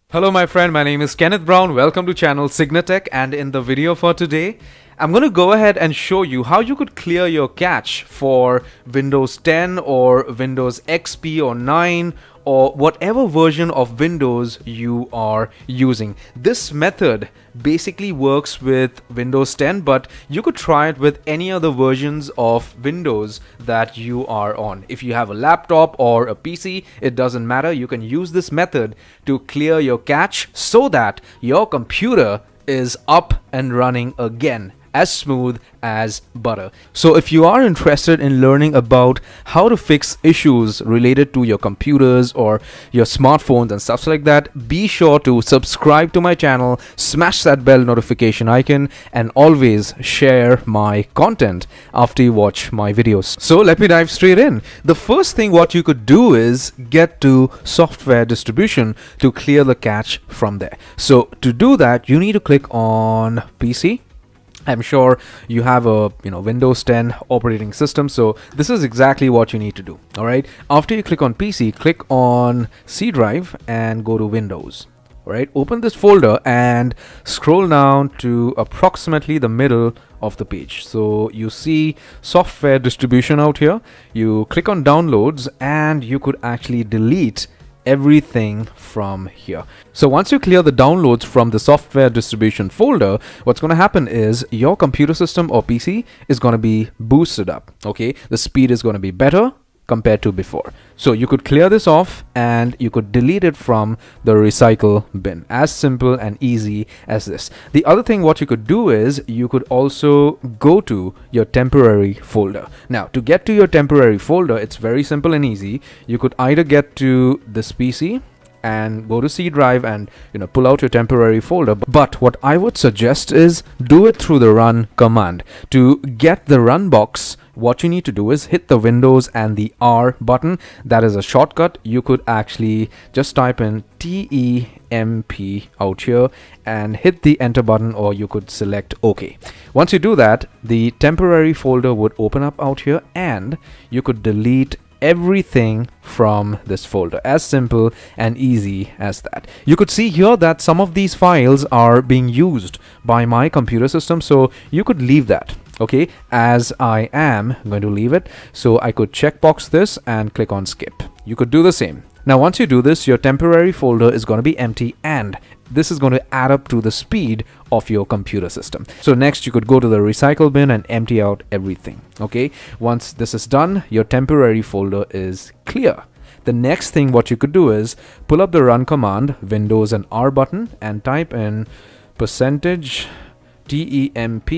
Hello my friend, my name is Kenneth Brown. Welcome to channel Signatech, and in the video for today, I'm going to go ahead and show you how you could clear your cache for Windows 10 or Windows XP or 9 or whatever version of Windows you are using. This method basically works with Windows 10, but you could try it with any other versions of Windows that you are on. If you have a laptop or a PC, it doesn't matter. You can use this method to clear your cache so that your computer is up and running again, as smooth as butter. So if you are interested in learning about how to fix issues related to your computers or your smartphones and stuff like that, be sure to subscribe to my channel, smash that bell notification icon, and always share my content after you watch my videos. So let me dive straight in. The first thing what you could do is get to software distribution to clear the cache from there. So to do that, you need to click on PC. I'm sure you have a Windows 10 operating system, so this is exactly what you need to do. All right, after you click on PC, click on C drive and go to Windows. All right, open this folder and scroll down to approximately the middle of the page. So you see software distribution out here. You click on downloads and you could actually delete everything from here. So once you clear the downloads from the software distribution folder, what's going to happen is your computer system or PC is going to be boosted up. Okay, the speed is going to be better compared to before. So you could clear this off and you could delete it from the recycle bin. As simple and easy as this. The other thing what you could do is you could also go to your temporary folder. Now to get to your temporary folder, it's very simple and easy. You could either get to this PC and go to C drive and pull out your temporary folder, but what I would suggest is do it through the run command. To get the run box, what you need to do is hit the Windows and the R button. That is a shortcut. You could actually just type in TEMP out here and hit the enter button, or you could select OK. Once you do that, the temporary folder would open up out here and you could delete everything from this folder. As simple and easy as that. You could see here that some of these files are being used by my computer system, so you could leave that. Okay, as I am going to leave it, so I could checkbox this and click on skip. You could do the same. Now once you do this, your temporary folder is going to be empty, and this is going to add up to the speed of your computer system. So next you could go to the recycle bin and empty out everything. Okay, once this is done, your temporary folder is clear. The next thing what you could do is pull up the run command, Windows and R button, and type in %temp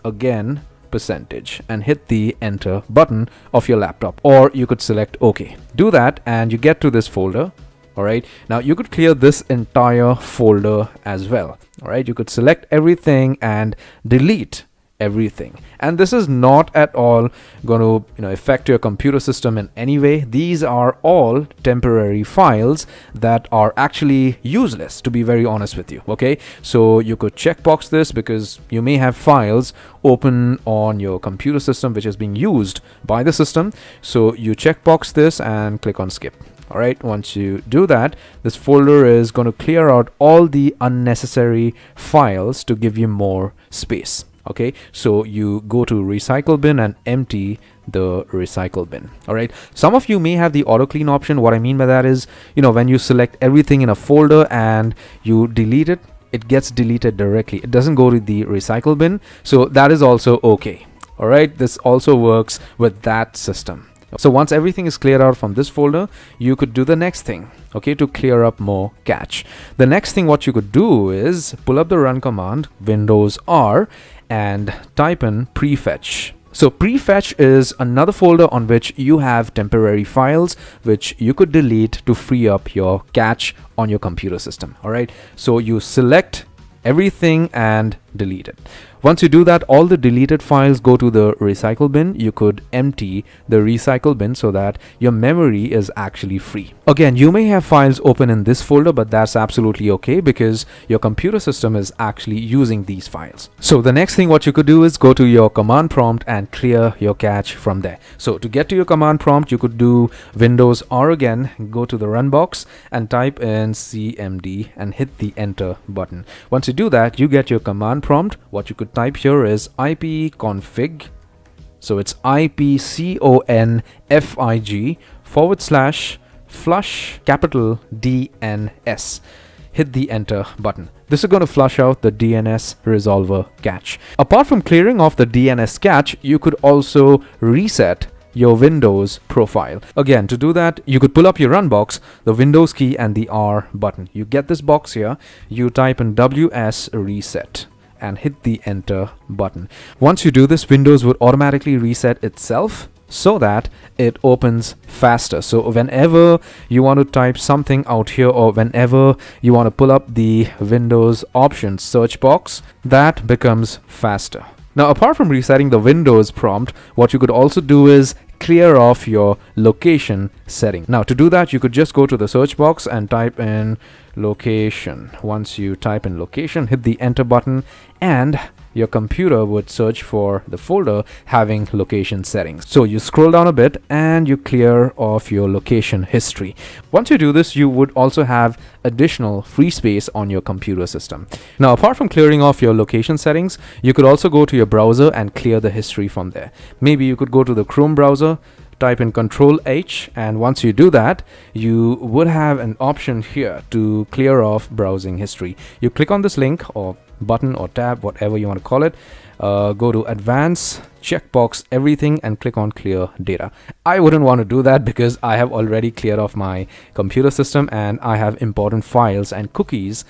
again %, and hit the enter button of your laptop, or you could select OK. Do that and you get to this folder. All right, now you could clear this entire folder as well. All right, you could select everything and delete everything, and this is not at all going to affect your computer system in any way. These are all temporary files that are actually useless, to be very honest with you. Okay, so you could checkbox this because you may have files open on your computer system which is being used by the system. So you checkbox this and click on skip. All right, once you do that, this folder is going to clear out all the unnecessary files to give you more space. Okay, so you go to recycle bin and empty the recycle bin. All right, some of you may have the auto clean option. What I mean by that is, when you select everything in a folder and you delete it, it gets deleted directly. It doesn't go to the recycle bin. So that is also okay. All right, this also works with that system. So once everything is cleared out from this folder, you could do the next thing, okay, to clear up more cache. The next thing what you could do is pull up the run command, Windows R, and type in prefetch. So prefetch is another folder on which you have temporary files which you could delete to free up your cache on your computer system. All right, so you select everything and delete it. Once you do that, all the deleted files go to the recycle bin. You could empty the recycle bin so that your memory is actually free. Again, you may have files open in this folder, but that's absolutely okay because your computer system is actually using these files. So the next thing what you could do is go to your command prompt and clear your cache from there. So to get to your command prompt, you could do Windows R again, go to the run box and type in cmd and hit the enter button. Once you do that, you get your command prompt. What you could type here is ipconfig, so it's ipconfig /flush capital DNS. Hit the enter button. This is going to flush out the DNS resolver cache. Apart from clearing off the DNS cache, you could also reset your Windows profile. Again, to do that, you could pull up your run box, the Windows key and the R button. You get this box here, you type in WS reset and hit the enter button. Once you do this, Windows would automatically reset itself so that it opens faster. So whenever you want to type something out here, or whenever you want to pull up the Windows options search box, that becomes faster. Now, apart from resetting the Windows prompt, what you could also do is clear off your location setting. Now, to do that, you could just go to the search box and type in location. Once you type in location, hit the enter button, and your computer would search for the folder having location settings. So you scroll down a bit and you clear off your location history. Once you do this, you would also have additional free space on your computer system. Now, apart from clearing off your location settings, you could also go to your browser and clear the history from there. Maybe you could go to the Chrome browser, type in Control H, and once you do that, you would have an option here to clear off browsing history. You click on this link or button or tab, whatever you want to call it, go to advanced, checkbox everything and click on clear data. I wouldn't want to do that because I have already cleared off my computer system and I have important files and cookies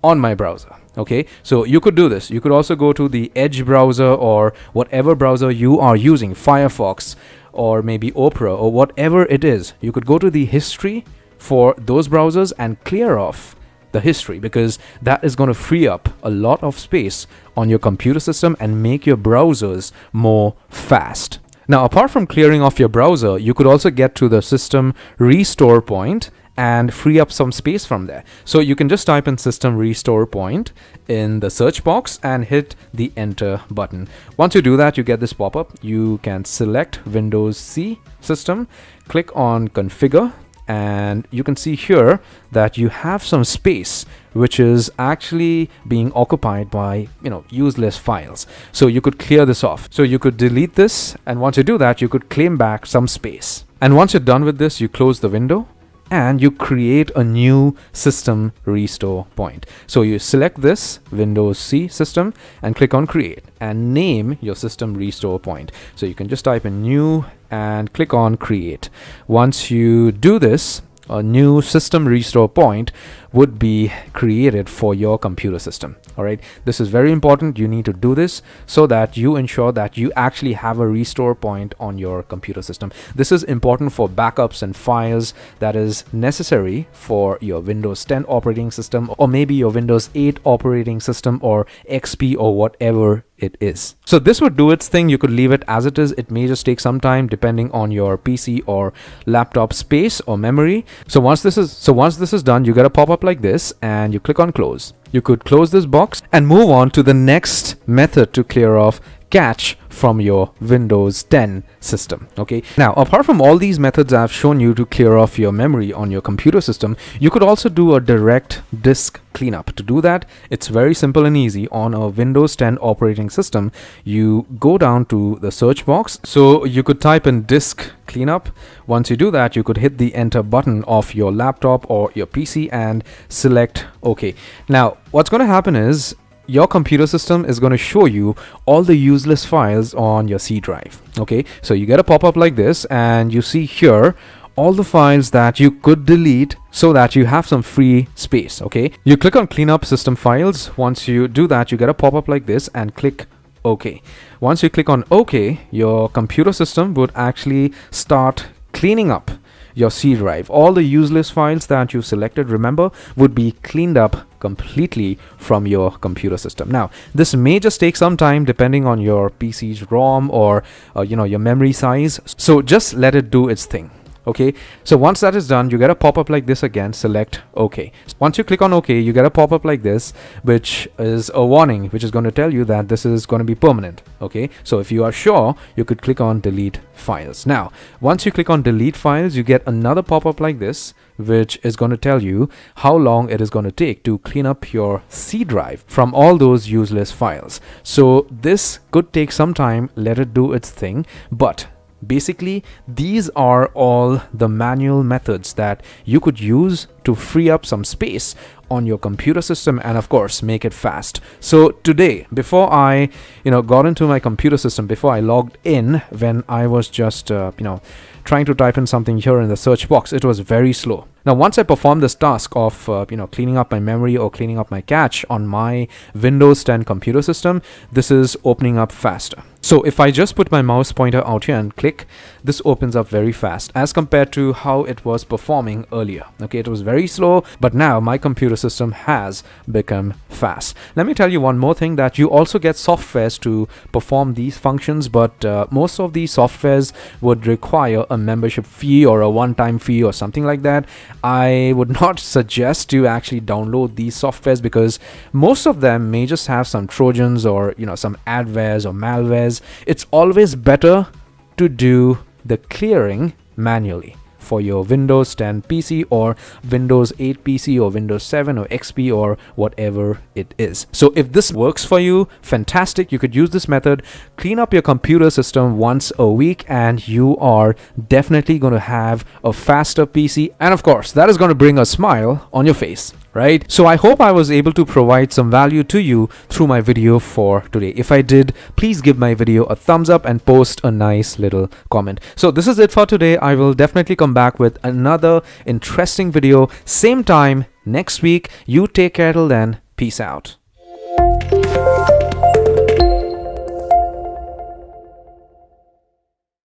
on my browser. Okay, so you could do this. You could also go to the Edge browser or whatever browser you are using, Firefox or maybe Opera or whatever it is. You could go to the history for those browsers and clear off the history, because that is going to free up a lot of space on your computer system and make your browsers more fast. Now, apart from clearing off your browser, you could also get to the system restore point and free up some space from there. So you can just type in system restore point in the search box and hit the enter button. Once you do that, you get this pop-up. You can select Windows C system, click on configure, and you can see here that you have some space which is actually being occupied by useless files. So you could clear this off. So you could delete this, and once you do that, you could claim back some space. And once you're done with this, you close the window and you create a new system restore point. So you select this Windows C system and click on create and name your system restore point. So you can just type in new and click on create. Once you do this, a new system restore point would be created for your computer system. All right, this is very important. You need to do this so that you ensure that you actually have a restore point on your computer system. This is important for backups and files that is necessary for your Windows 10 operating system, or maybe your Windows 8 operating system, or XP, or whatever it is. So this would do its thing. You could leave it as it is. It may just take some time depending on your PC or laptop space or memory. So once this is done, you get a pop-up like this and you click on close. You could close this box and move on to the next method to clear off cache from your Windows 10 system. Okay, now apart from all these methods I've shown you to clear off your memory on your computer system, you could also do a direct disk cleanup. To do that, it's very simple and easy. On a Windows 10 operating system, you go down to the search box. So you could type in disk cleanup. Once you do that, you could hit the enter button of your laptop or your PC and select OK. Now what's going to happen is your computer system is going to show you all the useless files on your C drive. Okay, so you get a pop-up like this and you see here all the files that you could delete so that you have some free space. Okay, you click on clean up system files. Once you do that, you get a pop-up like this and click OK. Once you click on OK, your computer system would actually start cleaning up your C drive. All the useless files that you selected, remember, would be cleaned up completely from your computer system. Now, this may just take some time depending on your PC's ROM or your memory size. So just let it do its thing. Okay, so once that is done, you get a pop-up like this again. Select OK. Once you click on OK, you get a pop-up like this, which is a warning, which is going to tell you that this is going to be permanent. Okay, so if you are sure, you could click on delete files. Now, once you click on delete files, you get another pop-up like this, which is going to tell you how long it is going to take to clean up your C drive from all those useless files. So this could take some time. Let it do its thing, but basically, these are all the manual methods that you could use to free up some space on your computer system and of course make it fast. So today, before I got into my computer system, before I logged in, when I was just trying to type in something here in the search box, it was very slow. Now, once I perform this task of cleaning up my memory or cleaning up my cache on my Windows 10 computer system, this is opening up faster. So if I just put my mouse pointer out here and click, this opens up very fast as compared to how it was performing earlier. Okay, it was very slow, but now my computer system has become fast. Let me tell you one more thing, that you also get softwares to perform these functions, but most of these softwares would require a membership fee or a one-time fee or something like that. I would not suggest you actually download these softwares because most of them may just have some trojans or some adwares or malwares. It's always better to do the clearing manually for your Windows 10 PC or Windows 8 PC or Windows 7 or XP or whatever it is. So if this works for you, fantastic. You could use this method. Clean up your computer system once a week and you are definitely going to have a faster PC. And of course, that is going to bring a smile on your face, right? So I hope I was able to provide some value to you through my video for today. If I did, please give my video a thumbs up and post a nice little comment. So this is it for today. I will definitely come back with another interesting video, same time next week. You take care till then. Peace out.